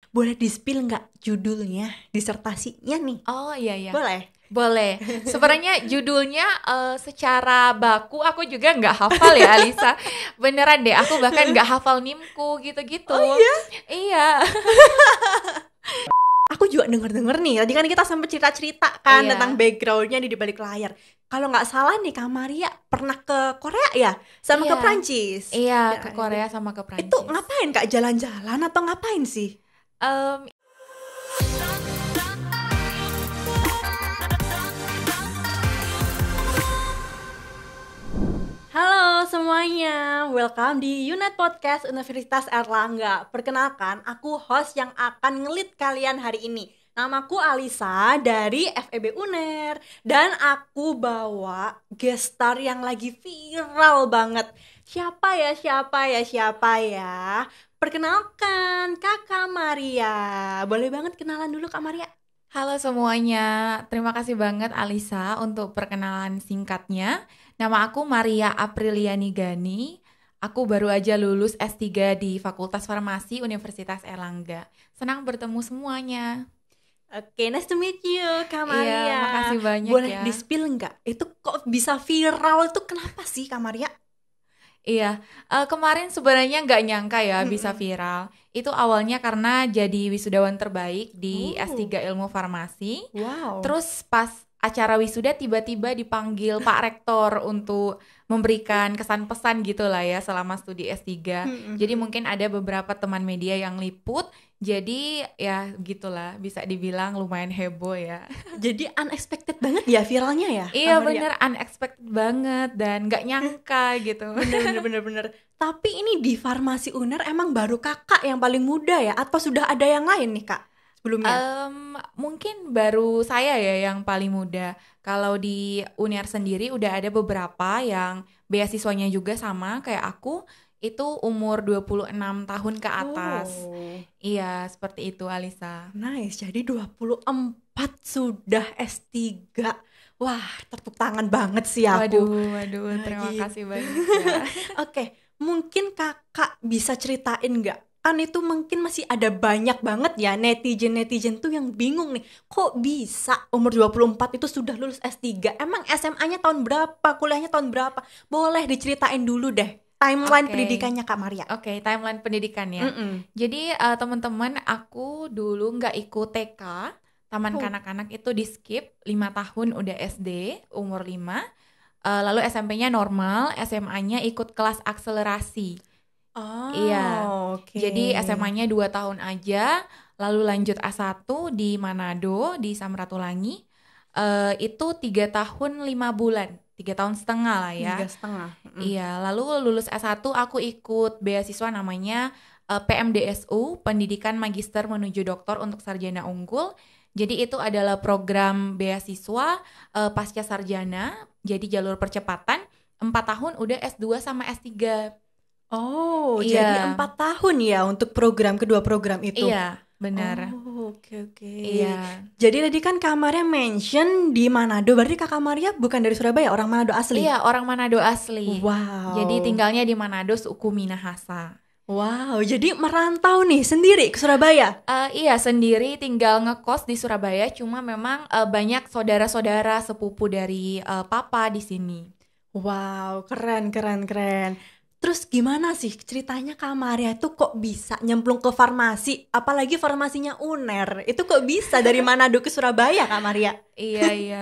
Boleh di-spill nggak judulnya, disertasinya nih? Oh iya iya. Boleh? Boleh. Sebenarnya judulnya secara baku aku juga nggak hafal ya Alisa. Beneran deh, aku bahkan nggak hafal mimku gitu-gitu. Oh iya? Iya. Aku juga denger-denger nih, tadi kan kita sempat cerita-cerita kan tentang Iya. backgroundnya di balik layar. Kalau nggak salah nih, Kak Maria pernah ke Korea ya? Sama ke Iya. Prancis? Iya, Ya, ke Korea sama ke itu Prancis. ngapain Kak? Jalan-jalan atau ngapain sih? Em, Halo semuanya, welcome di Unit Podcast Universitas Erlangga. Perkenalkan, aku host yang akan ngelit kalian hari ini. Namaku Alisa dari FEB UNER. Dan aku bawa guest star yang lagi viral banget. Siapa ya? Perkenalkan, Kakak Maria. Boleh banget kenalan dulu Kak Maria? Halo semuanya, terima kasih banget Alisa untuk perkenalan singkatnya. Nama aku Maria Apriliani Gani. Aku baru aja lulus S3 di Fakultas Farmasi Universitas Erlangga. Senang bertemu semuanya. Oke, nice to meet you, Kak Iya, Maria. makasih banyak Boleh ya. di-spill nggak? Itu kok bisa viral itu kenapa sih, Kak Maria? Iya, kemarin sebenarnya nggak nyangka ya bisa Mm-mm. viral. Itu awalnya karena jadi wisudawan terbaik di Oh, S3 Ilmu Farmasi. wow. Terus pas acara wisuda tiba-tiba dipanggil Pak Rektor untuk memberikan kesan pesan gitu lah ya selama studi S3. Jadi Mm-mm. mungkin ada beberapa teman media yang liput. Jadi ya gitulah bisa dibilang lumayan heboh ya. Jadi unexpected banget ya viralnya ya, Kak Iya Maria? bener unexpected banget dan nggak nyangka gitu. Bener. Tapi ini di Farmasi UNER emang baru kakak yang paling muda ya? Atau sudah ada yang lain nih, Kak, sebelumnya? Mungkin baru saya ya yang paling muda. Kalau di Uniar sendiri udah ada beberapa yang beasiswanya juga sama kayak aku, itu umur 26 tahun ke atas. Oh, Iya, seperti itu Alisa. nice. Jadi 24 sudah S3. Wah, tepuk tangan banget sih aku. Waduh, waduh, Nah, terima kasih gitu. banyak ya. Oke, mungkin kakak bisa ceritain nggak? Kan itu mungkin masih ada banyak banget ya netizen-netizen tuh yang bingung nih. Kok bisa umur 24 itu sudah lulus S3? Emang SMA-nya tahun berapa? Kuliahnya tahun berapa? Boleh diceritain dulu deh timeline Oke. pendidikannya Kak Maria. Oke, timeline pendidikan ya. Mm-mm. Jadi teman-teman aku dulu nggak ikut TK, taman Oh. kanak-kanak itu di skip 5 tahun udah SD, umur 5. Lalu SMP-nya normal, SMA-nya ikut kelas akselerasi. Iya, Oh, oke. jadi SMA-nya 2 tahun aja, lalu lanjut A1 di Manado, di Samratulangi. Itu 3 tahun 5 bulan, 3 tahun setengah lah ya. 3,5. Mm. Iya, lalu lulus S1 aku ikut beasiswa namanya PMDSU, Pendidikan Magister Menuju Doktor untuk Sarjana Unggul. Jadi itu adalah program beasiswa pasca sarjana, jadi jalur percepatan 4 tahun udah S2 sama S3. Oh, jadi Iya, 4 tahun ya untuk kedua program itu. iya, benar. Oh, oke. Iya, Jadi tadi kan Kak Maria mention di Manado, berarti Kakak Maria bukan dari Surabaya, orang Manado asli? iya orang Manado asli. Jadi Wow. tinggalnya di Manado, suku Minahasa. Wow, jadi merantau nih sendiri ke Surabaya? Iya sendiri tinggal ngekos di Surabaya, cuma memang banyak saudara-saudara sepupu dari papa di sini. Wow, keren. Terus gimana sih ceritanya Kak Maria itu kok bisa nyemplung ke farmasi, apalagi farmasinya UNER? Itu kok bisa dari Manado ke Surabaya Kak Maria? Iya iya.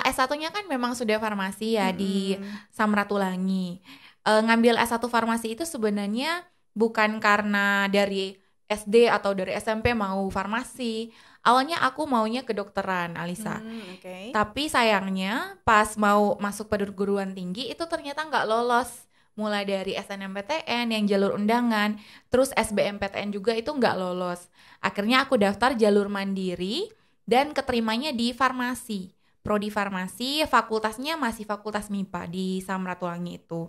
S1-nya kan memang sudah farmasi ya di Mm-mm. Samratulangi. Ngambil S1 farmasi itu sebenarnya bukan karena dari SD atau dari SMP mau farmasi. Awalnya aku maunya kedokteran, Alisa. Oke. Tapi sayangnya pas mau masuk perguruan tinggi itu ternyata nggak lolos. Mulai dari SNMPTN yang jalur undangan, terus SBMPTN juga itu nggak lolos. Akhirnya aku daftar jalur mandiri dan keterimanya di farmasi. Prodi farmasi, fakultasnya masih fakultas MIPA di Samratulangi itu.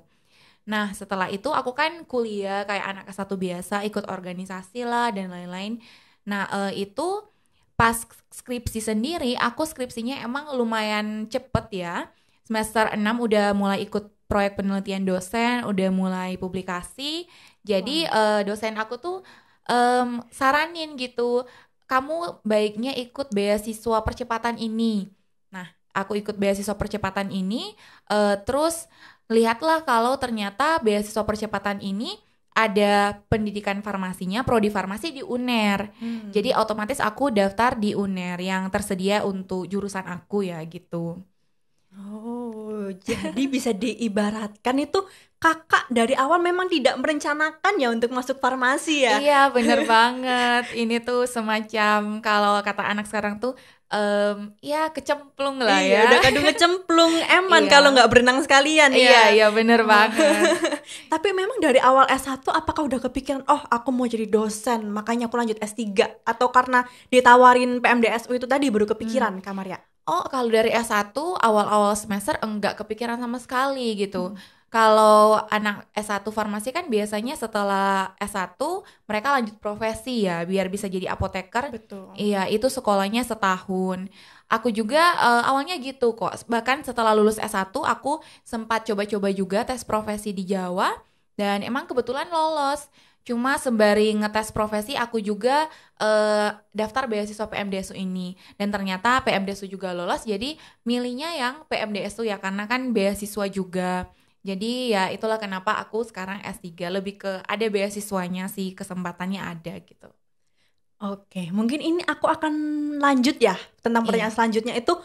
Nah, setelah itu aku kan kuliah kayak anak S1 biasa, ikut organisasi lah dan lain-lain. Nah, itu pas skripsi sendiri, aku skripsinya emang lumayan cepet ya. Semester 6 udah mulai ikut proyek penelitian dosen, udah mulai publikasi. Jadi Wow. dosen aku tuh saranin gitu, kamu baiknya ikut beasiswa percepatan ini. Nah, aku ikut beasiswa percepatan ini, terus lihatlah kalau ternyata beasiswa percepatan ini ada pendidikan farmasinya, prodi farmasi di UNER. Jadi otomatis aku daftar di UNER yang tersedia untuk jurusan aku ya gitu. Oh, jadi bisa diibaratkan itu kakak dari awal memang tidak merencanakan ya untuk masuk farmasi ya? Iya, bener banget. Ini tuh semacam kalau kata anak sekarang tuh ya kecemplung lah Iya, ya. udah kadung ngecemplung eman Iya. kalau nggak berenang sekalian ya. Iya, bener banget. Tapi memang dari awal S1 apakah udah kepikiran, oh aku mau jadi dosen, makanya aku lanjut S3? Atau karena ditawarin PMDSU itu tadi baru kepikiran, Kak Maria? Oh, kalau dari S1 awal-awal semester enggak kepikiran sama sekali gitu. Kalau anak S1 farmasi kan biasanya setelah S1 mereka lanjut profesi ya, biar bisa jadi apoteker. Betul. Iya, itu sekolahnya setahun. Aku juga awalnya gitu kok. Bahkan setelah lulus S1 aku sempat coba-coba juga tes profesi di Jawa dan emang kebetulan lolos. Cuma sembari ngetes profesi aku juga daftar beasiswa PMDSU ini. Dan ternyata PMDSU juga lolos, jadi milihnya yang PMDSU ya karena kan beasiswa juga. Jadi ya itulah kenapa aku sekarang S3, lebih ke ada beasiswanya sih, kesempatannya ada gitu. Oke, mungkin ini aku akan lanjut ya tentang pertanyaan selanjutnya itu.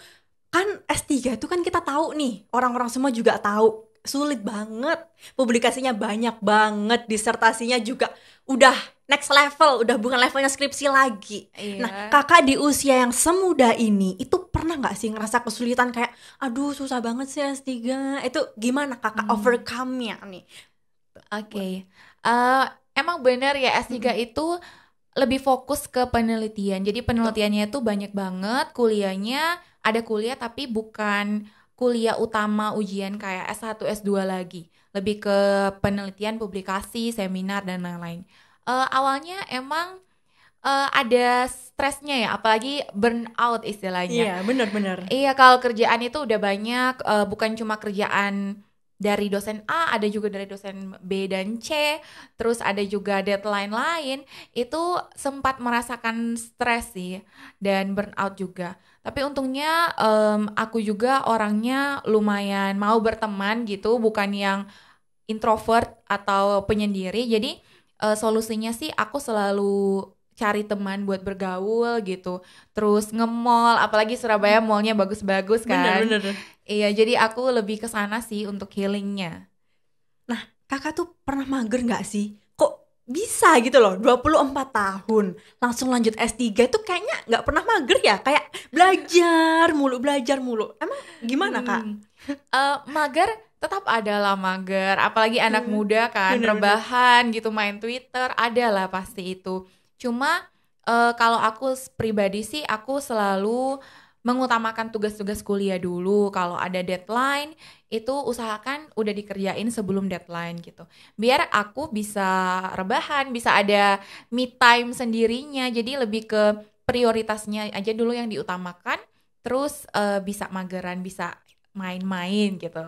Kan S3 itu kan kita tahu nih, orang-orang semua juga tahu sulit banget, publikasinya banyak banget, disertasinya juga udah next level, udah bukan levelnya skripsi lagi. Iya. Nah, kakak di usia yang semuda ini itu pernah nggak sih ngerasa kesulitan kayak, aduh susah banget sih S3, itu gimana kakak overcome-nya nih? Oke. Emang benar ya S3 itu lebih fokus ke penelitian. Jadi penelitiannya itu banyak banget, kuliahnya ada kuliah tapi bukan kuliah utama ujian kayak S1, S2 lagi. Lebih ke penelitian, publikasi, seminar dan lain-lain. Awalnya emang ada stresnya ya, apalagi burnout istilahnya. Iya, benar-benar. Iya, kalau kerjaan itu udah banyak, bukan cuma kerjaan dari dosen A, ada juga dari dosen B dan C, terus ada juga deadline lain, itu sempat merasakan stres sih, dan burnout juga. Tapi untungnya aku juga orangnya lumayan mau berteman gitu, bukan yang introvert atau penyendiri, jadi solusinya sih aku selalu cari teman buat bergaul gitu, terus nge-mall, apalagi Surabaya mallnya bagus-bagus kan. Benar-benar. Iya, jadi aku lebih ke sana sih untuk healingnya. Nah, kakak tuh pernah mager nggak sih? Kok bisa gitu loh, 24 tahun langsung lanjut S3 itu kayaknya nggak pernah mager ya? Kayak belajar mulu. Emang gimana, Kak? Mager tetap ada lah mager, apalagi anak muda kan, Bener-bener. rebahan gitu, main Twitter, ada lah pasti itu. Cuma kalau aku pribadi sih aku selalu mengutamakan tugas-tugas kuliah dulu. Kalau ada deadline itu usahakan udah dikerjain sebelum deadline gitu. Biar aku bisa rebahan, bisa ada me time sendirinya. Jadi lebih ke prioritasnya aja dulu yang diutamakan. Terus bisa mageran, bisa main-main gitu.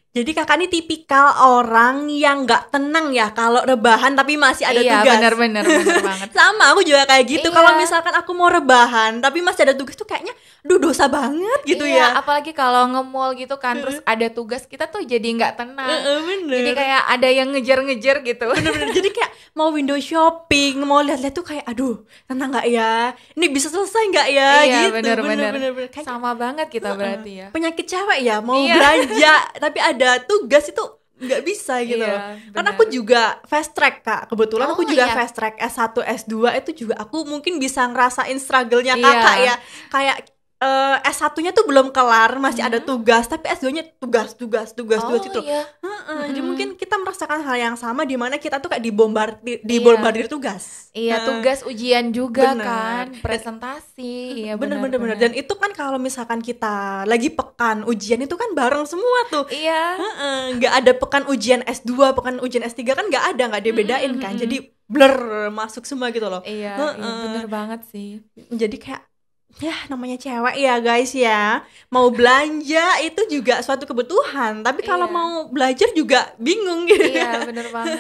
Jadi kakak ini tipikal orang yang nggak tenang ya kalau rebahan tapi masih ada Iya, tugas. benar banget. Sama, aku juga kayak gitu. Iya. Kalau misalkan aku mau rebahan tapi masih ada tugas tuh kayaknya, duh dosa banget gitu Iya, ya. apalagi kalau nge-mall gitu kan, terus ada tugas, kita tuh jadi nggak tenang. Bener. Jadi kayak ada yang ngejar-ngejar gitu. Bener-bener. Jadi kayak mau window shopping, mau lihat-lihat tuh kayak, aduh tenang nggak ya? Ini bisa selesai nggak ya? Iya, Gitu. bener-bener. Kayak Sama banget kita berarti ya. penyakit cewek ya, mau Iya. belanja tapi ada tugas itu nggak bisa gitu Iya, loh. Karena benar. aku juga fast track, Kak. Kebetulan aku Oh, juga iya. fast track S1, S2 itu juga aku mungkin bisa ngerasain struggle-nya Iya. kakak ya. Kayak S1-nya tuh belum kelar, masih ada tugas, tapi S2-nya tugas gitu. Iya. Jadi mungkin kita merasakan hal yang sama di mana kita tuh kayak dibombardir tugas. Iya, tugas ujian juga Bener. kan, presentasi. Iya, Bener. benar. Dan itu kan kalau misalkan kita lagi pekan ujian itu kan bareng semua tuh. Iya. Nggak ada pekan ujian S2, pekan ujian S3 kan nggak dibedain kan. Jadi blur masuk semua gitu loh. Iya, bener banget sih. Jadi kayak Ya namanya cewek ya guys ya, mau belanja itu juga suatu kebutuhan, tapi kalau Iya. mau belajar juga bingung gitu. Iya, bener banget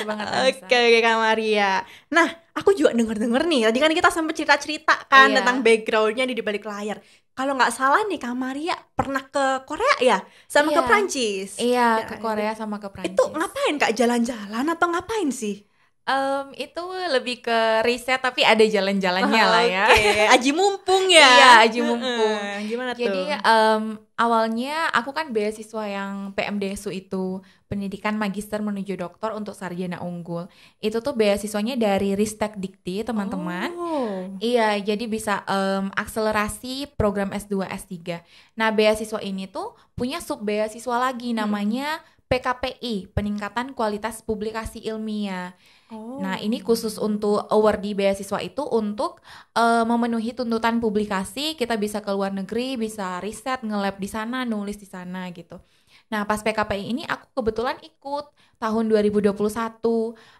Anissa. Oke, Kak Maria. Nah, aku juga denger-denger nih, tadi kan kita sempat cerita-cerita kan tentang Iya, backgroundnya di balik layar. Kalau nggak salah nih, Kak Maria pernah ke Korea ya? Sama ke iya, Prancis? iya, Ya, ke Korea sama ke itu Prancis. ngapain Kak? Jalan-jalan atau ngapain sih? Itu lebih ke riset tapi ada jalan-jalannya lah ya. Oke, aji mumpung Iya, ya. aji mumpung. Gimana Jadi tuh? awalnya aku kan beasiswa yang PMDSU itu pendidikan magister menuju doktor untuk sarjana unggul. Itu tuh beasiswanya dari Ristek Dikti teman-teman. Oh. Iya, jadi bisa akselerasi program S2 S3. Nah, beasiswa ini tuh punya sub beasiswa lagi namanya PKPI, Peningkatan Kualitas Publikasi Ilmiah. Oh. Nah, ini khusus untuk awardee beasiswa itu untuk memenuhi tuntutan publikasi, kita bisa ke luar negeri, bisa riset, nge-lab di sana, nulis di sana gitu. Nah, pas PKPI ini aku kebetulan ikut tahun 2021.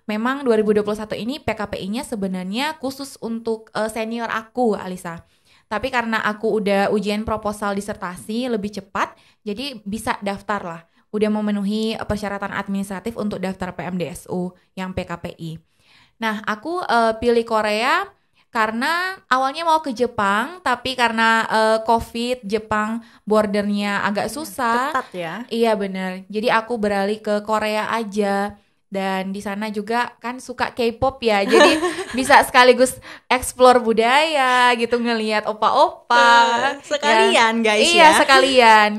Memang 2021 ini PKPI-nya sebenarnya khusus untuk senior aku, Alisa. Tapi karena aku udah ujian proposal disertasi lebih cepat, jadi bisa daftar lah. Udah memenuhi persyaratan administratif untuk daftar PMDSU yang PKPI. Nah, aku pilih Korea karena awalnya mau ke Jepang, tapi karena COVID, Jepang bordernya agak susah. Ketat ya. Iya bener. Jadi aku beralih ke Korea aja. Dan di sana juga kan suka K-pop ya. Jadi bisa sekaligus explore budaya gitu, ngelihat opa-opa. Sekalian guys Iya, ya. sekalian.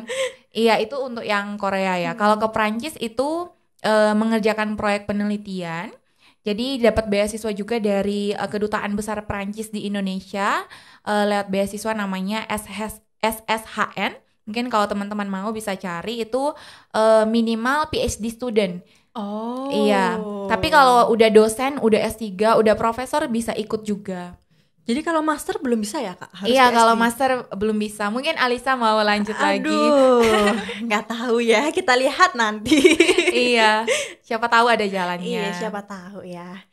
Iya, itu untuk yang Korea ya. Kalau ke Prancis itu mengerjakan proyek penelitian. Jadi dapat beasiswa juga dari Kedutaan Besar Prancis di Indonesia lewat beasiswa namanya SSHN. Mungkin kalau teman-teman mau bisa cari itu minimal PhD student. Oh. Iya. Tapi kalau udah dosen, udah S3, udah profesor bisa ikut juga. Jadi kalau master belum bisa ya Kak? Harus Iya, PhD. kalau master belum bisa. Mungkin Alisa mau lanjut lagi. Aduh, nggak tahu ya. Kita lihat nanti. Iya, siapa tahu ada jalannya. Iya, siapa tahu ya.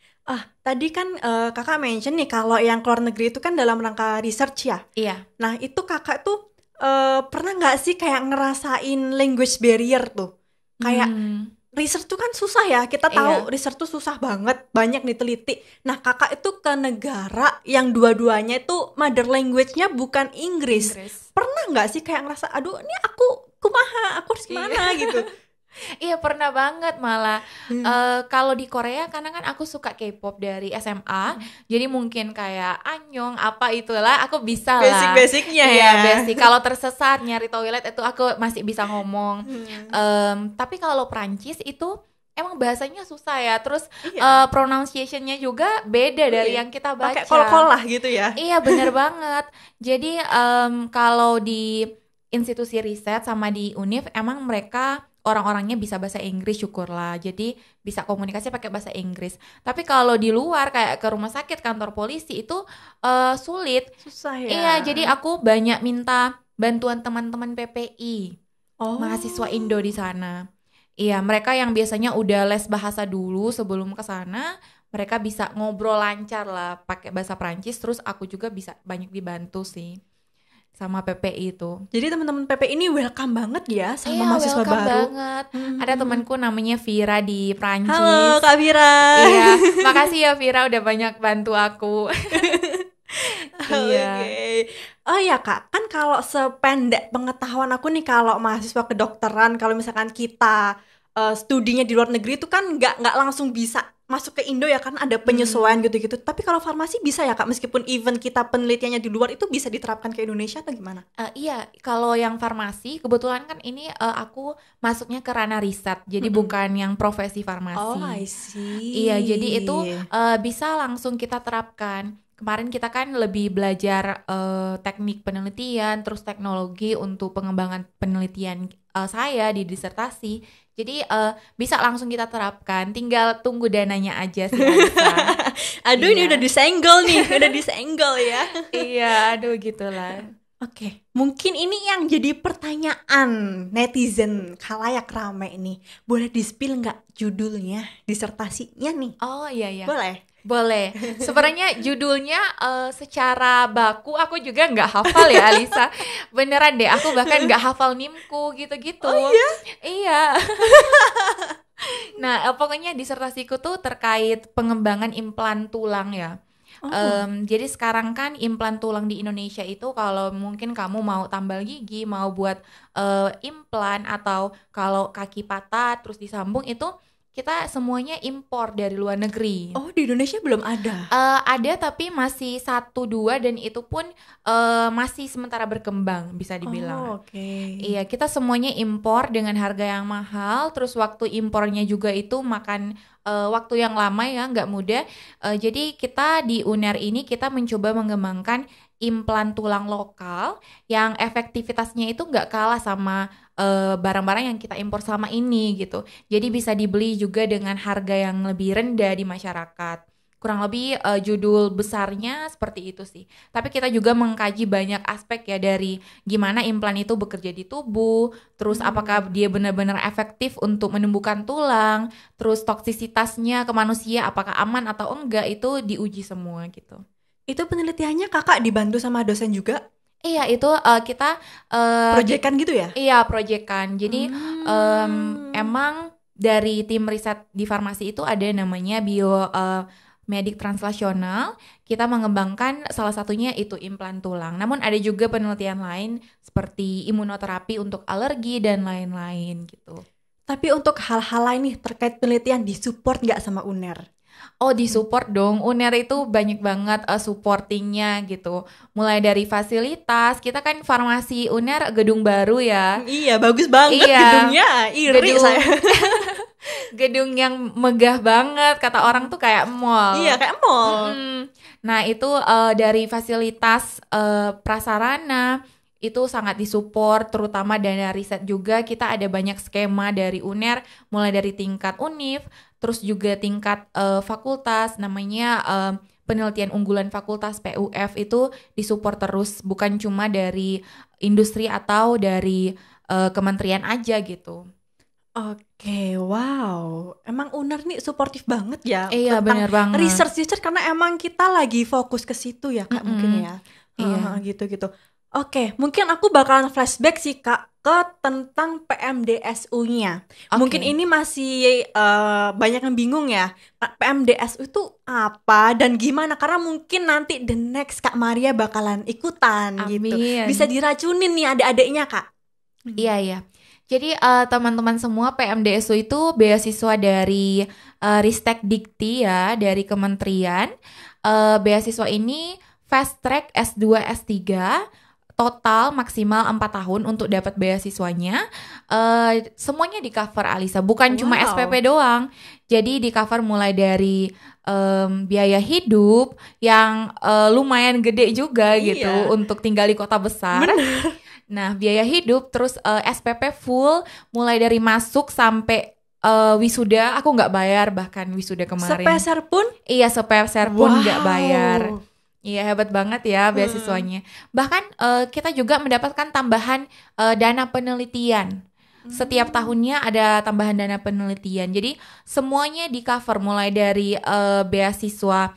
Tadi kan Kakak mention nih kalau yang keluar negeri itu kan dalam rangka research ya. Iya. Nah, itu Kakak tuh pernah nggak sih kayak ngerasain language barrier tuh? Kayak research tuh kan susah ya, kita tahu research tuh susah banget, banyak diteliti. Nah, Kakak itu ke negara yang dua-duanya itu mother language-nya bukan Inggris. Pernah nggak sih kayak ngerasa, aduh ini aku kumaha, aku harus gimana gitu? Iya, pernah banget malah. Kalau di Korea karena kan aku suka K-pop dari SMA, jadi mungkin kayak Annyeong apa itulah aku bisa lah. Basic-basicnya Iya, ya. basic. Kalau tersesat nyari toilet itu aku masih bisa ngomong. Tapi kalau Prancis itu emang bahasanya susah ya. Terus pronunciation-nya juga beda dari yang kita baca. Pakai kol-kol lah gitu ya. Iya, bener banget. Jadi kalau di institusi riset sama di Univ emang mereka orang-orangnya bisa bahasa Inggris, syukurlah. Jadi bisa komunikasi pakai bahasa Inggris. Tapi kalau di luar kayak ke rumah sakit, kantor polisi itu sulit. Susah ya. Iya, jadi aku banyak minta bantuan teman-teman PPI, mahasiswa Indo di sana. Iya, mereka yang biasanya udah les bahasa dulu sebelum ke sana, mereka bisa ngobrol lancar lah pakai bahasa Prancis. Terus aku juga bisa banyak dibantu sih sama PPI itu. Jadi teman-teman PPI ini welcome banget ya sama mahasiswa welcome baru. Banget. Ada temanku namanya Vira di Prancis. Halo Kak Vira. Iya, makasih ya Vira udah banyak bantu aku. Iya. Okay. Oh ya Kak, kan kalau sependek pengetahuan aku nih kalau mahasiswa kedokteran, kalau misalkan kita studinya di luar negeri itu kan nggak langsung bisa masuk ke Indo ya, kan ada penyesuaian gitu-gitu. Tapi kalau farmasi bisa ya Kak, meskipun even kita penelitiannya di luar itu bisa diterapkan ke Indonesia atau gimana? Iya, kalau yang farmasi kebetulan kan ini aku masuknya ke ranah riset, jadi bukan yang profesi farmasi. Oh, I see. Iya, jadi itu bisa langsung kita terapkan. Kemarin kita kan lebih belajar teknik penelitian, terus teknologi untuk pengembangan penelitian saya di disertasi. Jadi bisa langsung kita terapkan, tinggal tunggu dananya aja sih Alisa. Aduh, ini udah disenggol nih, udah disenggol ya. Iya, aduh gitulah. Oke, mungkin ini yang jadi pertanyaan netizen khalayak rame nih. Boleh di-spill nggak judulnya, disertasinya nih? Oh iya. Boleh? Boleh. Sebenarnya judulnya secara baku aku juga nggak hafal ya Alisa. Beneran deh, aku bahkan nggak hafal NIM-ku gitu-gitu. Oh iya? Iya. Nah, pokoknya disertasiku tuh terkait pengembangan implan tulang ya. Oh. Jadi sekarang kan implan tulang di Indonesia itu kalau mungkin kamu mau tambal gigi, mau buat implan atau kalau kaki patah terus disambung itu kita semuanya impor dari luar negeri. Oh, di Indonesia belum ada. Ada tapi masih 1-2 dan itu pun masih sementara berkembang bisa dibilang. Oh, oke. Iya, kita semuanya impor dengan harga yang mahal. Terus waktu impornya juga itu makan waktu yang lama ya, nggak mudah. Jadi kita di UNER ini kita mencoba mengembangkan implan tulang lokal yang efektivitasnya itu nggak kalah sama barang-barang yang kita impor sama ini gitu. Jadi bisa dibeli juga dengan harga yang lebih rendah di masyarakat. Kurang lebih judul besarnya seperti itu sih. Tapi kita juga mengkaji banyak aspek ya dari gimana implan itu bekerja di tubuh, terus apakah dia benar-benar efektif untuk menumbuhkan tulang, terus toksisitasnya ke manusia apakah aman atau enggak itu diuji semua gitu. Itu penelitiannya kakak dibantu sama dosen juga? Iya itu kita Proyekan gitu ya? iya proyekan. Jadi emang dari tim riset di farmasi itu ada namanya medik translasional. Kita mengembangkan salah satunya itu implan tulang. Namun ada juga penelitian lain seperti imunoterapi untuk alergi dan lain-lain gitu. Tapi untuk hal-hal lain nih terkait penelitian disupport nggak sama UNER? Oh disupport dong, UNER itu banyak banget supportingnya gitu. Mulai dari fasilitas, kita kan farmasi UNER gedung baru ya. Iya, bagus banget Iya. gedungnya. Iri saya. Gedung yang megah banget, kata orang tuh kayak mall. Iya, kayak mall. Nah itu dari fasilitas prasarana itu sangat disupport, terutama dana riset juga. Kita ada banyak skema dari UNER, mulai dari tingkat univ, terus juga tingkat fakultas, namanya penelitian unggulan fakultas PUF itu disupport terus, bukan cuma dari industri atau dari kementerian aja gitu. Oke, wow. Emang UNER nih suportif banget ya Iya, bener banget. research karena emang kita lagi fokus ke situ ya Kak mungkin ya. Iya. Gitu-gitu. Oke, mungkin aku bakalan flashback sih Kak ke tentang PMDSU-nya. Oke. Mungkin ini masih banyak yang bingung ya. PMDSU itu apa dan gimana? Karena mungkin nanti the next Kak Maria bakalan ikutan gitu. Amin. Bisa diracunin nih adik-adiknya Kak. Iya. Jadi teman-teman semua PMDSU itu beasiswa dari Ristek Dikti ya, dari kementerian. Beasiswa ini fast track S2 S3 total maksimal 4 tahun untuk dapat beasiswanya. Semuanya di cover Alisa, bukan cuma Wow. SPP doang. Jadi di cover mulai dari biaya hidup yang lumayan gede juga gitu Iya. untuk tinggal di kota besar. Nah, biaya hidup terus SPP full mulai dari masuk sampai wisuda aku nggak bayar, bahkan wisuda kemarin. Sepeser pun? Iya, sepeser pun nggak Wow. bayar. Iya, hebat banget ya beasiswanya. Bahkan kita juga mendapatkan tambahan dana penelitian. Setiap tahunnya ada tambahan dana penelitian. Jadi semuanya di cover mulai dari beasiswa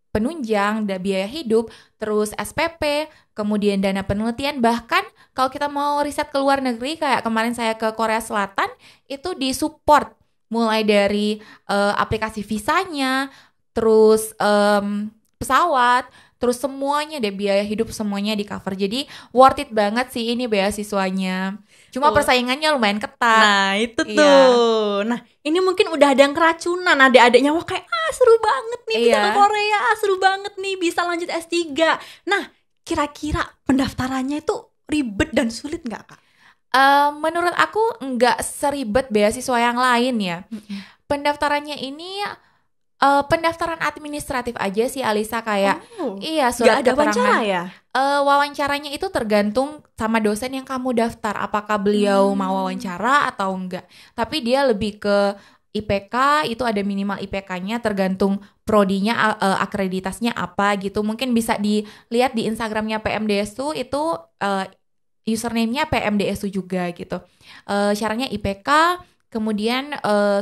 penunjang, biaya hidup, terus SPP, kemudian dana penelitian. Bahkan kalau kita mau riset ke luar negeri, kayak kemarin saya ke Korea Selatan, itu disupport mulai dari aplikasi visanya, terus pesawat, terus semuanya deh, biaya hidup semuanya di cover. Jadi worth it banget sih ini beasiswanya. Cuma persaingannya lumayan ketat. Nah itu Iya. tuh. Nah ini mungkin udah ada yang keracunan adik-adiknya. Wah kayak seru banget nih bisa Iya. ke Korea. Seru banget nih bisa lanjut S3. Nah kira-kira pendaftarannya itu ribet dan sulit nggak Kak? Menurut aku nggak seribet beasiswa yang lain ya. Pendaftarannya ini pendaftaran administratif aja sih Alisa, kayak iya Nggak surat ada keterangan. wawancara ya? Wawancaranya itu tergantung sama dosen yang kamu daftar, apakah beliau mau wawancara atau enggak. Tapi dia lebih ke IPK, itu ada minimal IPK-nya, tergantung prodinya, akreditasnya apa gitu. Mungkin bisa dilihat di Instagramnya PMDSU itu username-nya PMDSU juga gitu. Syaratnya IPK, kemudian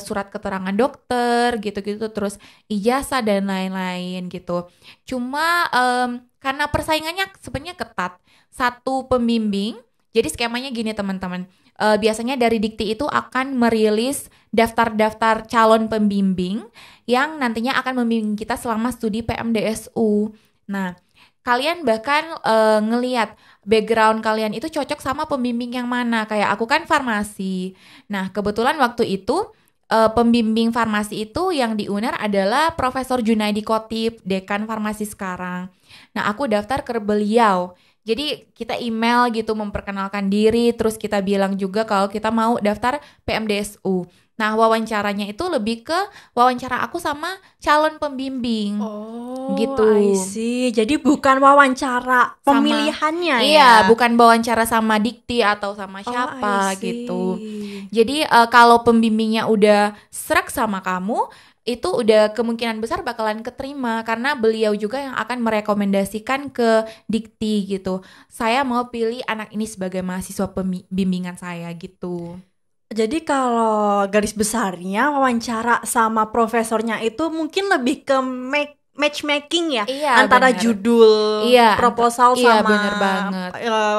surat keterangan dokter gitu-gitu, terus ijazah dan lain-lain gitu. Cuma karena persaingannya sebenarnya ketat, satu pembimbing, jadi skemanya gini teman-teman. Biasanya dari Dikti itu akan merilis daftar-daftar calon pembimbing yang nantinya akan membimbing kita selama studi PMDSU. Nah, kalian bahkan ngelihat background kalian itu cocok sama pembimbing yang mana. Kayak aku kan farmasi. Nah, kebetulan waktu itu pembimbing farmasi itu yang di UNER adalah Profesor Junaidi Khotib, dekan farmasi sekarang. Nah, aku daftar ke beliau. Jadi kita email gitu memperkenalkan diri, terus kita bilang juga kalau kita mau daftar PMDSU. Nah, wawancaranya itu lebih ke wawancara aku sama calon pembimbing. Oh, gitu. I see. Jadi bukan wawancara pemilihannya ya? Iya, bukan wawancara sama Dikti atau sama siapa I see. gitu. Jadi kalau pembimbingnya udah serak sama kamu, itu udah kemungkinan besar bakalan keterima karena beliau juga yang akan merekomendasikan ke Dikti gitu. Saya mau pilih anak ini sebagai mahasiswa bimbingan saya gitu. Jadi kalau garis besarnya wawancara sama profesornya itu mungkin lebih ke matchmaking ya, Iya, antara bener. judul Iya, proposal iya, sama bener banget.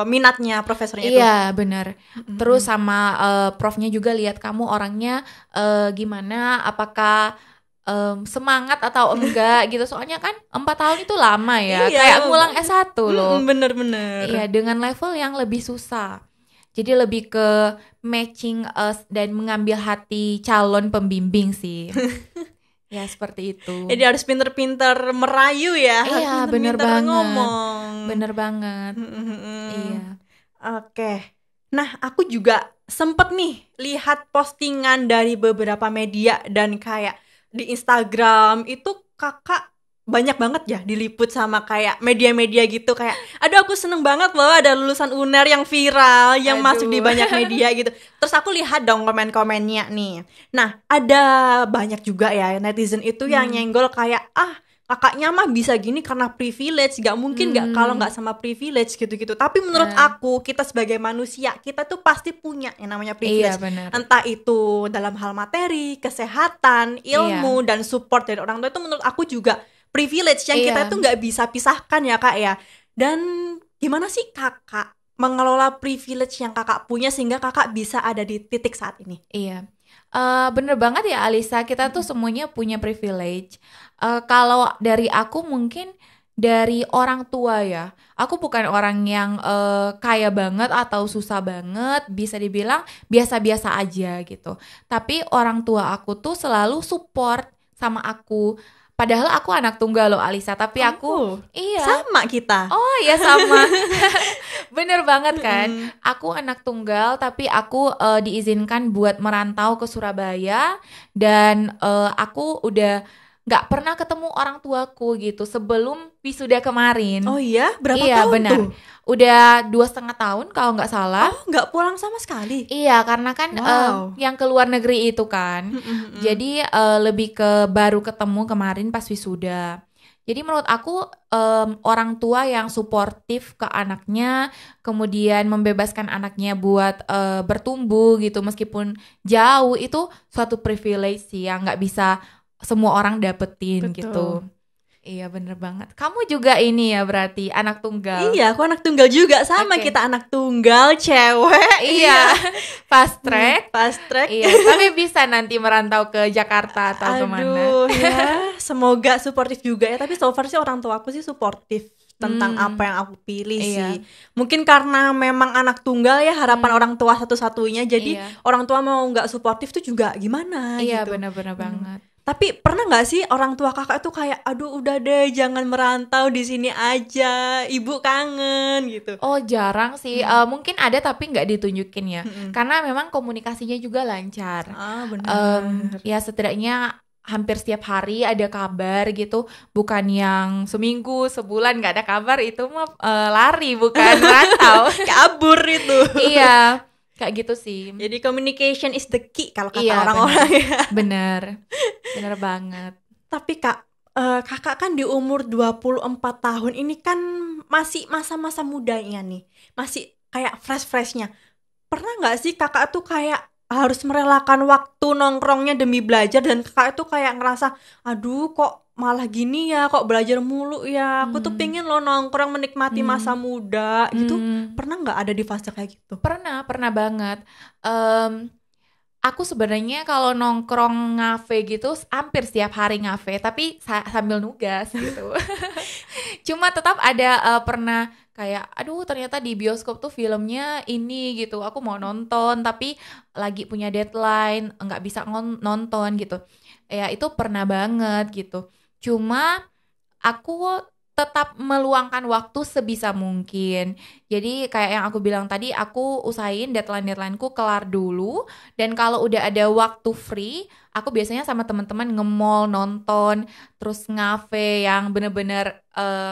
minatnya profesornya itu. Iya, benar. Terus sama profnya juga lihat kamu orangnya gimana, apakah semangat atau enggak gitu. Soalnya kan 4 tahun itu lama ya, Iya, kayak ngulang S1 loh. Bener-bener. Iya, dengan level yang lebih susah. Jadi lebih ke matching dan mengambil hati calon pembimbing sih. Ya, seperti itu. Jadi harus pinter-pinter merayu ya. Iya, harus bener pinter-pinter banget. ngomong. Bener banget. Iya. Oke. Nah, aku juga sempet nih lihat postingan dari beberapa media dan kayak di Instagram itu kakak banyak banget ya diliput sama kayak media-media gitu, kayak aduh aku seneng banget loh ada lulusan UNER yang viral yang Aduh. masuk di banyak media gitu. Terus aku lihat dong komen-komennya nih. Nah, ada banyak juga ya netizen itu yang nyenggol kayak kakaknya mah bisa gini karena privilege, gak mungkin gak kalau gak sama privilege gitu-gitu. Tapi menurut aku, kita sebagai manusia, kita tuh pasti punya yang namanya privilege. Iya, benar. Entah itu dalam hal materi, kesehatan, ilmu, dan support dari orang tua, itu menurut aku juga privilege yang kita tuh gak bisa pisahkan ya kak ya. Dan gimana sih kakak mengelola privilege yang kakak punya sehingga kakak bisa ada di titik saat ini? Iya. Bener banget ya Alisa, kita tuh semuanya punya privilege. Kalau dari aku mungkin dari orang tua ya. Aku bukan orang yang kaya banget atau susah banget, bisa dibilang biasa-biasa aja gitu. Tapi orang tua aku tuh selalu support sama aku. Padahal aku anak tunggal loh Alisa, tapi aku iya. Sama kita. Oh ya sama. Bener banget kan. Aku anak tunggal tapi aku diizinkan buat merantau ke Surabaya. Dan aku udah gak pernah ketemu orang tuaku gitu sebelum wisuda kemarin. Oh iya? Berapa iya, tahun benar. tuh? Udah 2,5 tahun kalau gak salah. Oh, gak pulang sama sekali? Iya, karena kan yang ke luar negeri itu kan. Jadi lebih ke baru ketemu kemarin pas wisuda. Jadi menurut aku orang tua yang suportif ke anaknya, kemudian membebaskan anaknya buat bertumbuh gitu meskipun jauh, itu suatu privilege sih yang gak bisa semua orang dapetin. Betul. Gitu. Iya bener banget. Kamu juga ini ya berarti anak tunggal. Iya, aku anak tunggal juga. Sama kita anak tunggal, cewek. Iya. Fast track. Fast track. Iya, tapi bisa nanti merantau ke Jakarta atau kemana. Aduh ya, semoga suportif juga ya. Tapi so far sih orang tua aku sih suportif tentang apa yang aku pilih sih. Mungkin karena memang anak tunggal ya, harapan orang tua satu-satunya. Jadi orang tua mau gak suportif tuh juga gimana iya, gitu. Iya benar-benar banget. Tapi pernah nggak sih orang tua kakak tuh kayak, aduh udah deh jangan merantau, di sini aja, ibu kangen gitu? Oh jarang sih, mungkin ada tapi nggak ditunjukin ya, karena memang komunikasinya juga lancar. Benar. Ya setidaknya hampir setiap hari ada kabar gitu, bukan yang seminggu, sebulan nggak ada kabar, itu mah lari bukan merantau, kabur itu. Iya. Kayak gitu sih. Jadi communication is the key kalau kata orang-orang ya. Bener banget. Tapi kak, kakak kan di umur 24 tahun ini kan masih masa-masa mudanya nih, masih kayak fresh-freshnya. Pernah gak sih kakak tuh kayak harus merelakan waktu nongkrongnya demi belajar, dan kakak itu kayak ngerasa, aduh kok malah gini ya, kok belajar mulu ya, aku tuh pengen lo nongkrong menikmati masa muda gitu. Pernah nggak ada di fase kayak gitu? Pernah banget. Aku sebenarnya kalau nongkrong ngafe gitu hampir setiap hari ngafe, tapi sambil nugas gitu. Cuma tetap ada pernah kayak aduh ternyata di bioskop tuh filmnya ini gitu. Aku mau nonton tapi lagi punya deadline, nggak bisa nonton gitu. Ya itu pernah banget gitu. Cuma aku tetap meluangkan waktu sebisa mungkin. Jadi kayak yang aku bilang tadi, aku usahain deadline-deadlineku kelar dulu. Dan kalau udah ada waktu free, aku biasanya sama teman-teman nge-mall, nonton, terus ngafe yang bener-bener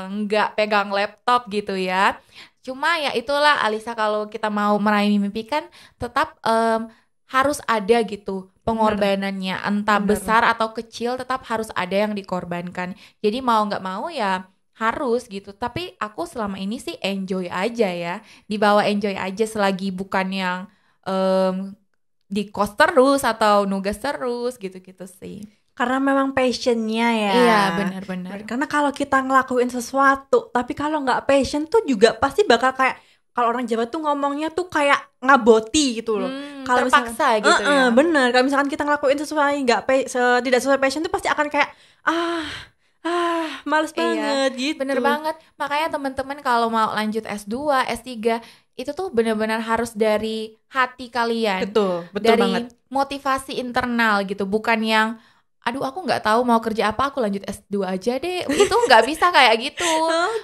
nggak pegang laptop gitu ya. Cuma ya itulah Alisa, kalau kita mau meraih mimpi kan tetap harus ada gitu pengorbanannya. Entah Bener. besar atau kecil, tetap harus ada yang dikorbankan. Jadi mau nggak mau ya harus gitu. Tapi aku selama ini sih enjoy aja ya, dibawa enjoy aja selagi bukan yang di kos terus atau nugas terus gitu-gitu sih. Karena memang passionnya ya. Iya benar-benar. Karena kalau kita ngelakuin sesuatu tapi kalau nggak passion tuh juga pasti bakal kayak, kalau orang Jawa tuh ngomongnya tuh kayak ngaboti gitu loh. Kalau Terpaksa gitu ya. Bener, kalau misalkan kita ngelakuin sesuai tidak sesuai passion tuh pasti akan kayak males banget gitu. Bener banget. Makanya teman-teman kalau mau lanjut S2, S3 itu tuh benar-benar harus dari hati kalian. Betul dari banget. Motivasi internal gitu, bukan yang aduh aku nggak tahu mau kerja apa, aku lanjut S2 aja deh. Itu nggak bisa kayak gitu.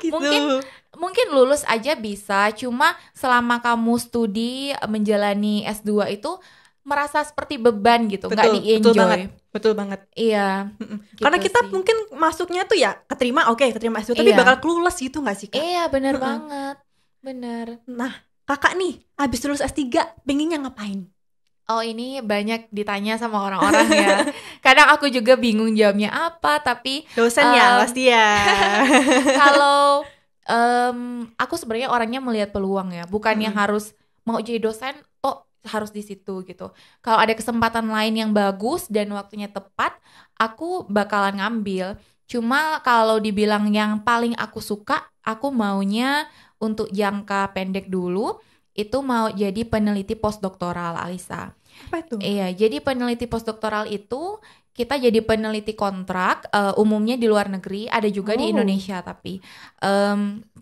Gitu. Mungkin lulus aja bisa, cuma selama kamu studi menjalani S2 itu merasa seperti beban gitu, nggak di-enjoy. Betul banget. Iya. Gitu karena kita sih. mungkin masuknya tuh ya keterima S2 tapi Iya. bakal clueless gitu nggak sih Kak? Iya bener banget. Bener. Nah kakak nih abis lulus S3 pengennya ngapain? Oh ini banyak ditanya sama orang-orang ya. Kadang aku juga bingung jawabnya apa, tapi Dosen ya pasti ya. kalau aku sebenarnya orangnya melihat peluang ya, bukan yang harus mau jadi dosen harus di situ gitu. Kalau ada kesempatan lain yang bagus dan waktunya tepat, aku bakalan ngambil. Cuma kalau dibilang yang paling aku suka, aku maunya untuk jangka pendek dulu itu mau jadi peneliti postdoktoral, Alisa. Apa itu? Iya, jadi peneliti postdoktoral itu kita jadi peneliti kontrak, umumnya di luar negeri, ada juga di Indonesia, tapi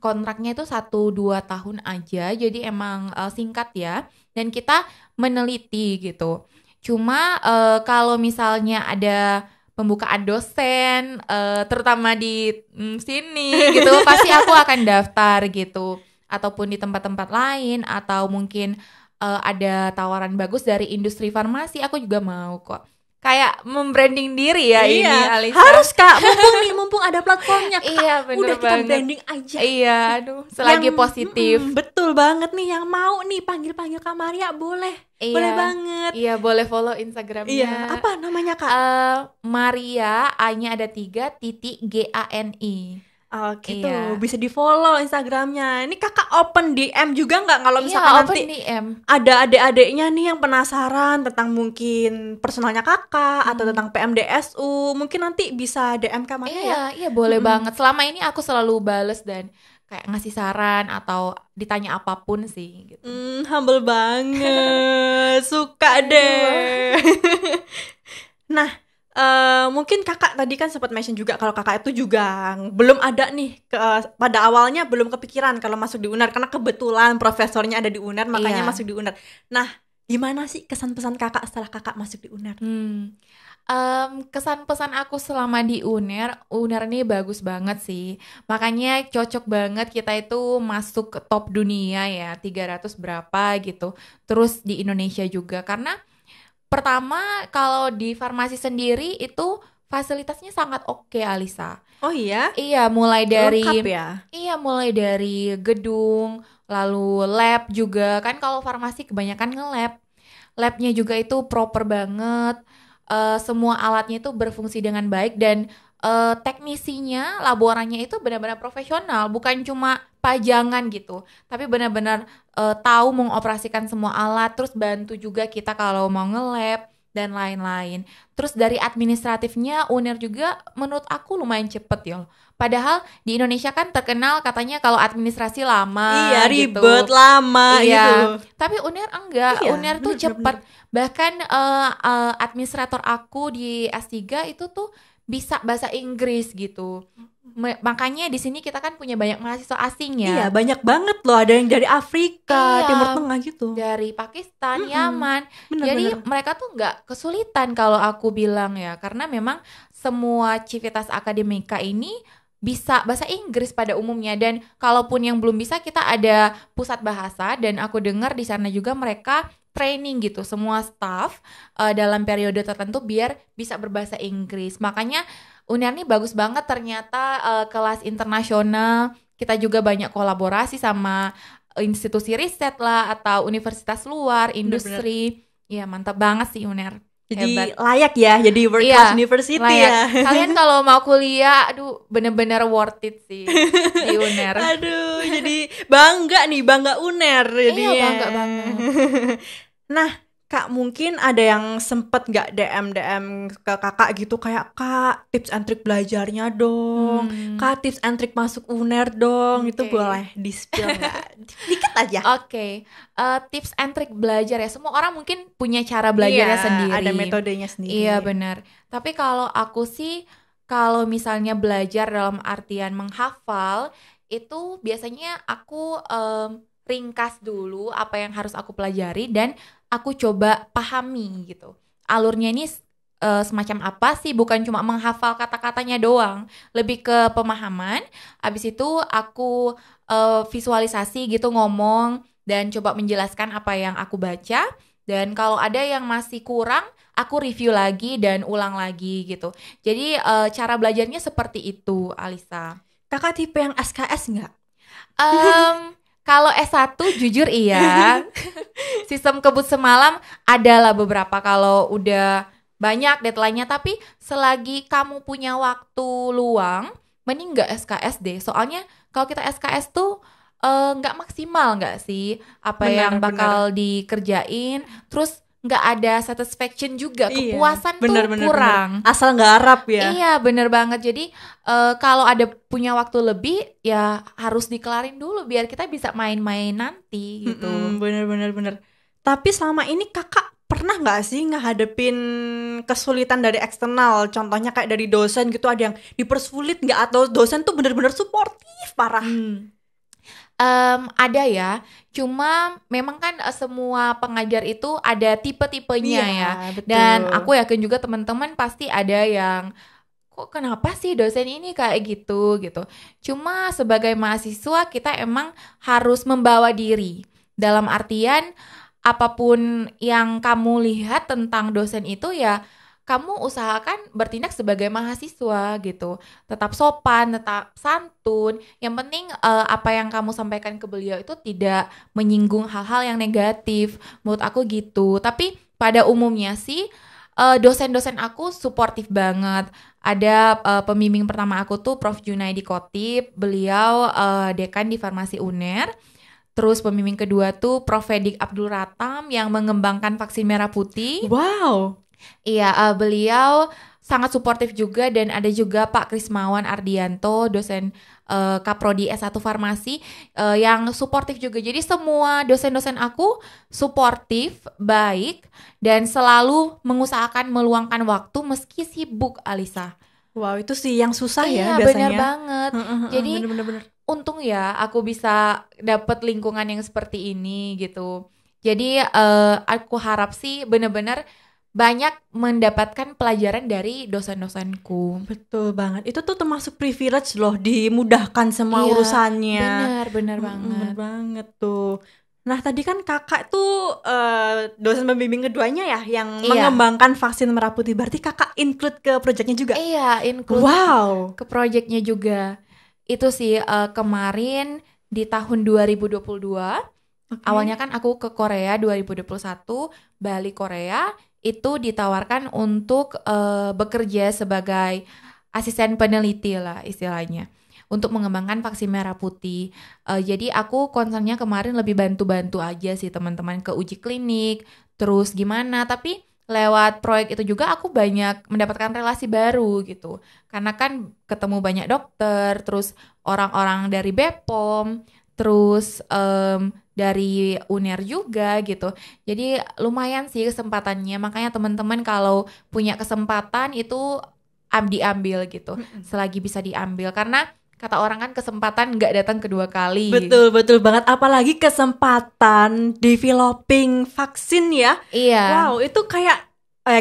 kontraknya itu 1-2 tahun aja, jadi emang singkat ya, dan kita meneliti gitu. Cuma kalau misalnya ada pembukaan dosen, terutama di sini gitu, pasti aku akan daftar gitu, ataupun di tempat-tempat lain, atau mungkin ada tawaran bagus dari industri farmasi, aku juga mau kok. Kayak membranding diri ya ini Alisa. Harus Kak, mumpung ada platformnya Kak. Iya bener udah banget. Kita branding aja. Iya, aduh, selagi positif. Betul banget nih, yang mau nih panggil Kak Maria boleh. Iya. Boleh banget. Iya, boleh follow Instagramnya. Iya, apa namanya Kak? Maria, A-nya ada 3, .gani. Oh gitu, Iya. bisa di follow Instagramnya. Ini kakak open DM juga nggak kalau misalkan Iya, nanti open DM. ada adik-adiknya nih yang penasaran tentang mungkin personalnya kakak atau tentang PMDSU, mungkin nanti bisa DM Kak Maria ya? Iya boleh banget. Selama ini aku selalu bales dan kayak ngasih saran atau ditanya apapun sih gitu. Humble banget, suka deh. Nah, mungkin kakak tadi kan sempat mention juga kalau kakak itu juga belum ada nih pada awalnya belum kepikiran kalau masuk di UNER karena kebetulan profesornya ada di UNER makanya masuk di UNER. Nah, gimana sih kesan-pesan kakak setelah kakak masuk di UNER? Kesan-pesan aku selama di UNER ini bagus banget sih. Makanya cocok banget kita itu masuk ke top dunia ya, 300 berapa gitu. Terus di Indonesia juga karena pertama, kalau di farmasi sendiri itu fasilitasnya sangat oke, Alisa. Oh iya? Iya, mulai dari lengkap ya? Iya, mulai dari gedung, lalu lab juga. Kan kalau farmasi kebanyakan nge-lab. Labnya juga itu proper banget. Semua alatnya itu berfungsi dengan baik dan teknisinya, laborannya itu benar-benar profesional, bukan cuma pajangan gitu, tapi benar-benar tahu mengoperasikan semua alat, terus bantu juga kita kalau mau nge-lab dan lain-lain. Terus dari administratifnya UNER juga menurut aku lumayan cepet ya. Padahal di Indonesia kan terkenal katanya kalau administrasi lama Iya, gitu. ribet, lama Iya, gitu. tapi UNER enggak. Iya, UNER tuh bener, cepet. Bahkan administrator aku di S3 itu tuh bisa bahasa Inggris gitu. Makanya di sini kita kan punya banyak mahasiswa asing ya. Iya, banyak banget loh. Ada yang dari Afrika, Iya, Timur Tengah gitu. dari Pakistan, Yaman. Bener, Jadi bener. mereka tuh nggak kesulitan kalau aku bilang ya, karena memang semua civitas akademika ini bisa bahasa Inggris pada umumnya, dan kalaupun yang belum bisa kita ada pusat bahasa, dan aku dengar di sana juga mereka training gitu semua staff dalam periode tertentu biar bisa berbahasa Inggris. Makanya UNER ini bagus banget ternyata, kelas internasional. Kita juga banyak kolaborasi sama institusi riset lah atau universitas luar, industri. Iya, mantap banget sih UNER. Jadi Hebat. layak ya, jadi world Iya, class university layak. ya. Kalian kalau mau kuliah, aduh bener-bener worth it sih di UNER. Aduh, jadi bangga UNER jadinya. Iya, bangga banget. Nah, Kak, mungkin ada yang sempet gak DM ke kakak gitu kayak, Kak, tips and trick belajarnya dong, Kak, tips and trick masuk UNER dong. Itu Oke. boleh di-spill gak? Dikit aja. Oke, tips and trick belajar ya. Semua orang mungkin punya cara belajarnya Iya, sendiri. ada metodenya sendiri. Iya, benar. Tapi kalau aku sih, kalau misalnya belajar dalam artian menghafal, itu biasanya aku ringkas dulu apa yang harus aku pelajari dan aku coba pahami gitu. Alurnya ini semacam apa sih? Bukan cuma menghafal kata-katanya doang, lebih ke pemahaman. Habis itu aku visualisasi gitu, ngomong dan coba menjelaskan apa yang aku baca. Dan kalau ada yang masih kurang, aku review lagi dan ulang lagi gitu. Jadi cara belajarnya seperti itu, Alisa. Kakak tipe yang SKS nggak? Kalau S1 jujur iya. Sistem kebut semalam adalah beberapa kalau udah banyak deadline-nya, tapi selagi kamu punya waktu luang, mending nggak SKS deh. Soalnya kalau kita SKS tuh nggak maksimal nggak sih apa Benar, yang bakal dikerjain, terus nggak ada satisfaction juga, kepuasan tuh kurang. Asal nggak harap ya. Iya, bener banget. Jadi kalau ada punya waktu lebih ya harus dikelarin dulu biar kita bisa main-main nanti gitu. Bener. Tapi selama ini kakak pernah nggak sih ngehadepin kesulitan dari eksternal? Contohnya kayak dari dosen gitu, ada yang dipersulit nggak? Atau dosen tuh bener-bener suportif parah? Ada ya, cuma memang kan semua pengajar itu ada tipe-tipenya ya. Betul. Dan aku yakin juga teman-teman pasti ada yang kok kenapa sih dosen ini kayak gitu. Cuma sebagai mahasiswa kita emang harus membawa diri. Dalam artian apapun yang kamu lihat tentang dosen itu ya kamu usahakan bertindak sebagai mahasiswa gitu. Tetap sopan, tetap santun. Yang penting apa yang kamu sampaikan ke beliau itu tidak menyinggung hal-hal yang negatif. Menurut aku gitu. Tapi pada umumnya sih dosen-dosen aku suportif banget. Ada pembimbing pertama aku tuh Prof. Junaidi Khotib. Beliau dekan di Farmasi UNER. Terus pembimbing kedua tuh Prof. Fedik Abdul Ratam yang mengembangkan vaksin merah putih. Wow. Iya, beliau sangat suportif juga. Dan ada juga Pak Krismawan Ardianto, dosen Kaprodi S1 Farmasi, yang suportif juga. Jadi semua dosen-dosen aku suportif, baik, dan selalu mengusahakan meluangkan waktu meski sibuk, Alisa. Wow, itu sih yang susah ya Iya, biasanya. benar banget. Jadi bener. untung ya aku bisa dapet lingkungan yang seperti ini gitu. Jadi aku harap sih benar-benar banyak mendapatkan pelajaran dari dosen-dosenku. Betul banget. Itu tuh termasuk privilege loh, dimudahkan semua urusannya. Benar banget. Bener banget tuh. Nah, tadi kan kakak tuh dosen pembimbing keduanya ya yang mengembangkan vaksin merah putih. Berarti kakak include ke proyeknya juga? Iya, include ke proyeknya juga. Itu sih kemarin di tahun 2022. Awalnya kan aku ke Korea 2021, balik Korea. Itu ditawarkan untuk bekerja sebagai asisten peneliti lah istilahnya. untuk mengembangkan vaksin merah putih. Jadi aku concernnya kemarin lebih bantu-bantu aja sih teman-teman ke uji klinik, terus gimana. Tapi lewat proyek itu juga aku banyak mendapatkan relasi baru gitu. Karena kan ketemu banyak dokter, terus orang-orang dari BPOM, terus dari UNER juga gitu. Jadi lumayan sih kesempatannya. Makanya teman-teman kalau punya kesempatan itu diambil gitu. Selagi bisa diambil. Karena kata orang kan kesempatan nggak datang kedua kali. Betul, betul banget. Apalagi kesempatan developing vaksin ya. Iya. Wow, itu kayak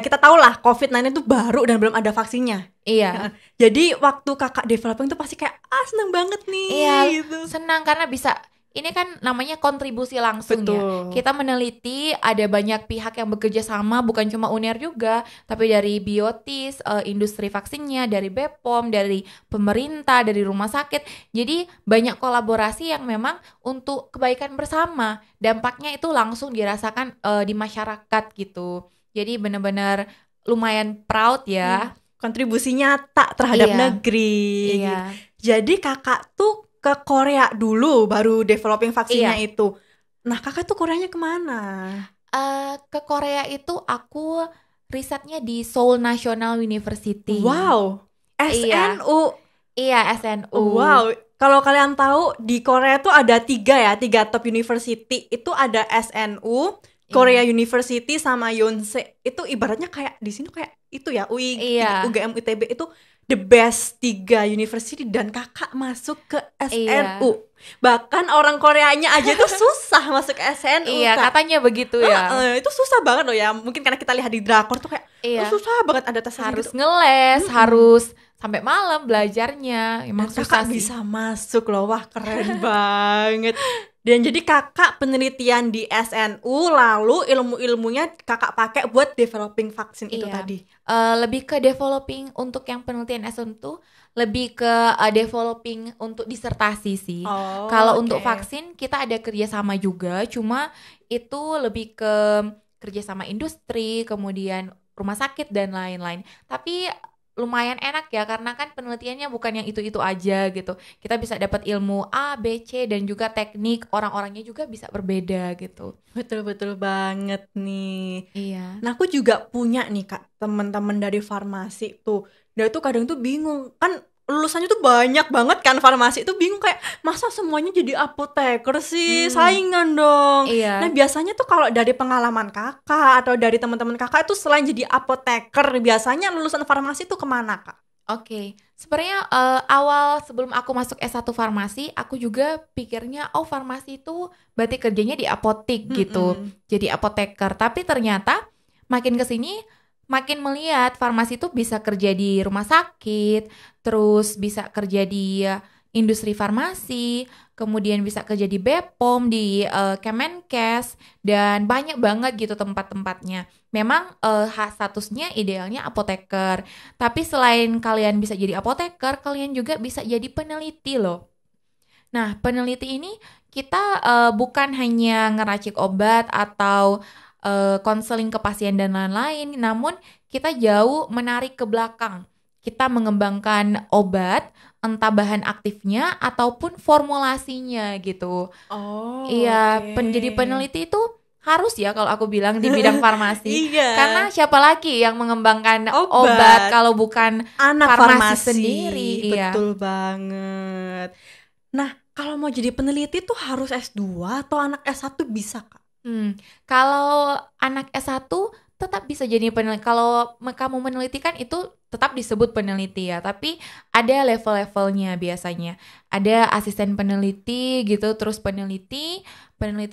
kita tahu lah COVID-19 itu baru dan belum ada vaksinnya. Iya. Jadi waktu kakak developing tuh pasti kayak seneng banget nih. Iya, gitu. senang karena bisa. Ini kan namanya kontribusi langsung Betul. ya. Kita meneliti, ada banyak pihak yang bekerja sama, bukan cuma UNER juga, tapi dari Biotis, industri vaksinnya, dari BPOM, dari pemerintah, dari rumah sakit. Jadi banyak kolaborasi yang memang untuk kebaikan bersama. Dampaknya itu langsung dirasakan di masyarakat gitu. Jadi benar-benar lumayan proud ya. Kontribusi nyata terhadap Iya. negeri. Iya. Jadi kakak tuh ke Korea dulu baru developing vaksinnya itu. Nah kakak tuh Koreanya kemana? Ke Korea itu aku risetnya di Seoul National University. Wow, Iya. SNU. Iya, SNU. Wow, kalau kalian tahu di Korea tuh ada tiga top university. Itu ada SNU, Korea University sama Yonsei. Itu ibaratnya kayak di sini kayak itu ya UI, Iya. UGM, ITB itu the best 3 university dan kakak masuk ke SNU. Bahkan orang Koreanya aja tuh susah masuk ke SNU. Iya, Kak. katanya begitu ya. Itu susah banget loh ya. Mungkin karena kita lihat di drakor tuh kayak susah banget ada tes harus gitu. ngeles, harus sampai malam belajarnya. Emang Dan susah kakak sih. bisa masuk loh. Wah, keren banget. Dan jadi kakak penelitian di SNU, lalu ilmu-ilmunya kakak pakai buat developing vaksin itu tadi. Lebih ke developing untuk yang penelitian SNU tuh lebih ke developing untuk disertasi sih. Kalau untuk vaksin kita ada kerjasama juga, cuma itu lebih ke kerjasama industri, kemudian rumah sakit dan lain-lain. Tapi lumayan enak ya karena kan penelitiannya bukan yang itu-itu aja gitu. Kita bisa dapat ilmu A, B, C dan juga teknik, orang-orangnya juga bisa berbeda gitu. Betul-betul banget nih. Iya. Nah, aku juga punya nih Kak, teman-teman dari farmasi tuh. Dia tuh kadang tuh bingung, kan lulusannya tuh banyak banget kan farmasi itu bingung kayak masa semuanya jadi apoteker sih, saingan dong. Iya. Nah biasanya tuh kalau dari pengalaman kakak atau dari teman-teman kakak itu selain jadi apoteker biasanya lulusan farmasi tuh kemana Kak? Oke, sebenarnya awal sebelum aku masuk S1 farmasi, aku juga pikirnya farmasi itu berarti kerjanya di apotik gitu, jadi apoteker. Tapi ternyata makin kesini makin melihat farmasi itu bisa kerja di rumah sakit, terus bisa kerja di industri farmasi, kemudian bisa kerja di BPOM, di Kemenkes, dan banyak banget gitu tempat-tempatnya. Memang statusnya idealnya apoteker, tapi selain kalian bisa jadi apoteker, kalian juga bisa jadi peneliti loh. Nah, peneliti ini kita bukan hanya ngeracik obat atau konseling ke pasien dan lain-lain, namun kita jauh menarik ke belakang. Kita mengembangkan obat, entah bahan aktifnya ataupun formulasinya gitu. Iya, jadi peneliti itu harus ya kalau aku bilang di bidang farmasi. Karena siapa lagi yang mengembangkan obat kalau bukan anak farmasi sendiri. Betul banget. Nah, kalau mau jadi peneliti tuh harus S2 atau anak S1 bisa Kak? Kalau anak S1 tetap bisa jadi peneliti. Kalau kamu meneliti kan itu tetap disebut peneliti ya, tapi ada level-levelnya biasanya. Ada asisten peneliti gitu, terus peneliti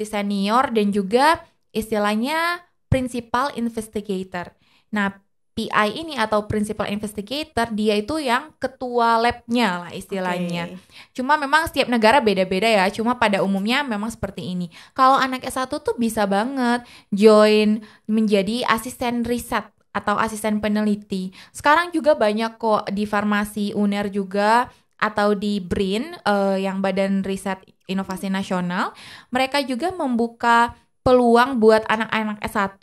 senior, dan juga istilahnya principal investigator. Nah, PI ini atau principal investigator, dia itu yang ketua labnya lah istilahnya. Cuma memang setiap negara beda-beda ya, cuma pada umumnya memang seperti ini. Kalau anak S1 tuh bisa banget join menjadi asisten riset atau asisten peneliti. Sekarang juga banyak kok di farmasi UNER juga, atau di BRIN, yang Badan Riset Inovasi Nasional. Mereka juga membuka peluang buat anak-anak S1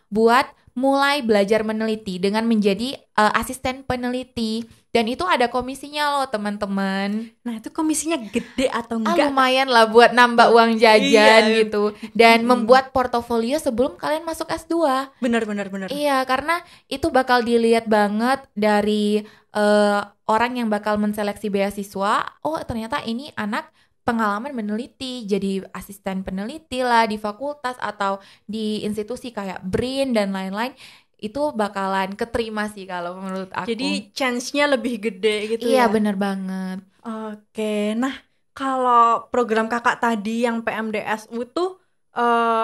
buat mulai belajar meneliti dengan menjadi asisten peneliti. Dan itu ada komisinya loh teman-teman. Nah itu komisinya gede atau enggak? Lumayan lah buat nambah uang jajan Iya. gitu. Dan membuat portofolio sebelum kalian masuk S2. Bener. Iya, karena itu bakal dilihat banget dari orang yang bakal menseleksi beasiswa. Oh, ternyata ini anak pengalaman meneliti, jadi asisten peneliti lah di fakultas atau di institusi kayak BRIN dan lain-lain. Itu bakalan keterima sih kalau menurut aku. Jadi chance-nya lebih gede gitu Iya, ya? bener banget. Oke, nah kalau program kakak tadi yang PMDSU tuh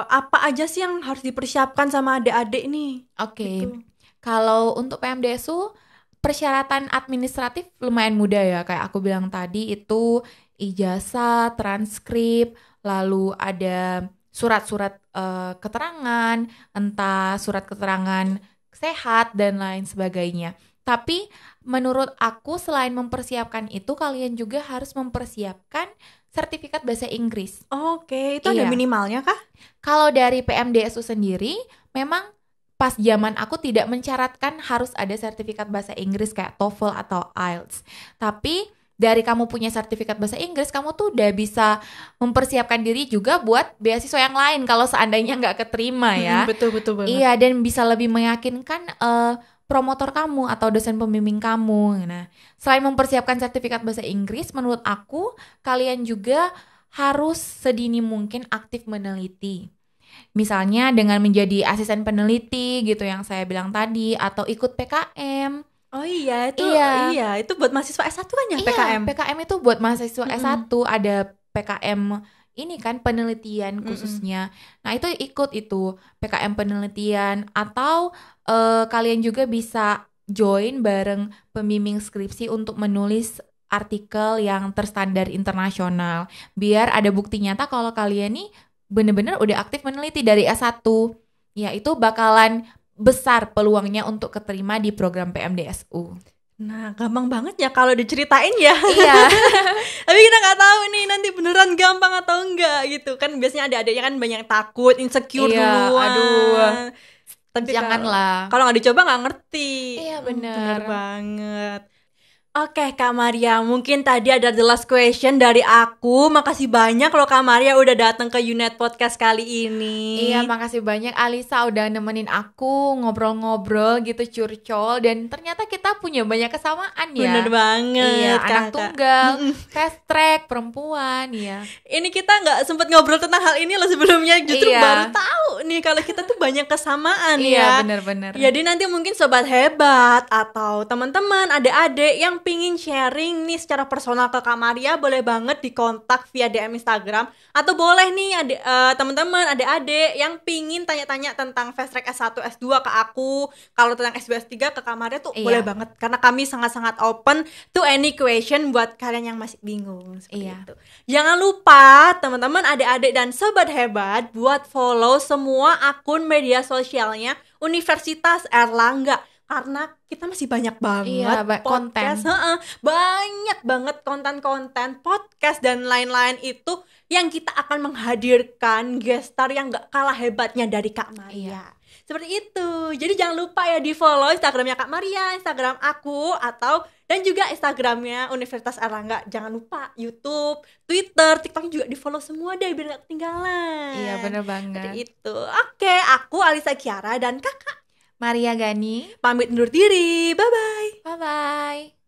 apa aja sih yang harus dipersiapkan sama adik-adik nih? Oke, Gitu. kalau untuk PMDSU persyaratan administratif lumayan mudah ya. Kayak aku bilang tadi itu ijazah, transkrip, lalu ada surat-surat keterangan, entah surat keterangan sehat dan lain sebagainya. Tapi menurut aku selain mempersiapkan itu, kalian juga harus mempersiapkan sertifikat bahasa Inggris. Oke, itu ada Iya. minimalnya kah? Kalau dari PMDSU sendiri, memang pas zaman aku tidak mencaratkan harus ada sertifikat bahasa Inggris kayak TOEFL atau IELTS. Tapi dari kamu punya sertifikat bahasa Inggris, kamu tuh udah bisa mempersiapkan diri juga buat beasiswa yang lain kalau seandainya nggak keterima ya. Betul banget. Iya, dan bisa lebih meyakinkan promotor kamu atau dosen pembimbing kamu. Nah, selain mempersiapkan sertifikat bahasa Inggris, menurut aku kalian juga harus sedini mungkin aktif meneliti. Misalnya dengan menjadi asisten peneliti gitu yang saya bilang tadi, atau ikut PKM. Oh iya, itu buat mahasiswa S1 kan ya PKM? Iya, PKM itu buat mahasiswa Mm-mm. S1, ada PKM ini kan penelitian khususnya. Nah, itu ikut itu PKM penelitian atau kalian juga bisa join bareng pembimbing skripsi untuk menulis artikel yang terstandar internasional. Biar ada bukti nyata kalau kalian nih bener-bener udah aktif meneliti dari S1. Ya, itu bakalan besar peluangnya untuk keterima di program PMDSU. Nah, gampang banget ya kalau diceritain ya. Iya. Tapi kita nggak tahu nih nanti beneran gampang atau enggak gitu. Kan biasanya adik-adiknya kan banyak yang takut, insecure Iya, duluan. aduh. Tapi Janganlah. kalau nggak dicoba nggak ngerti. Iya, Bener bener. banget. Oke Kak Maria, mungkin tadi ada the last question dari aku. Makasih banyak loh Kak Maria udah datang ke Unet Podcast kali ini. Iya, makasih banyak Alisa udah nemenin aku ngobrol-ngobrol gitu curcol, dan ternyata kita punya banyak kesamaan ya. Bener banget. Iya, anak Kakak. tunggal, fast track, perempuan, ya. Ini kita nggak sempet ngobrol tentang hal ini loh sebelumnya. Justru Iya. baru tahu nih kalau kita tuh banyak kesamaan Iya, ya. bener-bener. Jadi nanti mungkin sobat hebat atau teman-teman, adik-adik yang pingin sharing nih secara personal ke Kak Maria, boleh banget dikontak via DM Instagram. Atau boleh nih teman-teman, adik-adik yang pingin tanya-tanya tentang fast track S1, S2 ke aku. Kalau tentang S2, S3 ke Kak Maria tuh Iya. boleh banget. Karena kami sangat-sangat open to any question buat kalian yang masih bingung. Seperti Iya. itu. Jangan lupa teman-teman, adik-adik dan sobat hebat buat follow semua akun media sosialnya Universitas Erlangga. Karena kita masih banyak banget Iya, podcast, banyak banget konten-konten podcast dan lain-lain itu yang kita akan menghadirkan guest star yang gak kalah hebatnya dari Kak Maria. Iya. Seperti itu. Jadi jangan lupa ya di follow Instagramnya Kak Maria, Instagram aku, dan juga Instagramnya Universitas Erlangga. Jangan lupa YouTube, Twitter, TikTok juga di follow semua deh biar gak ketinggalan. Iya, bener Seperti banget. itu. Oke, aku Alisa Kiara dan Kakak Maria Gani, pamit undur diri. Bye-bye. bye-bye.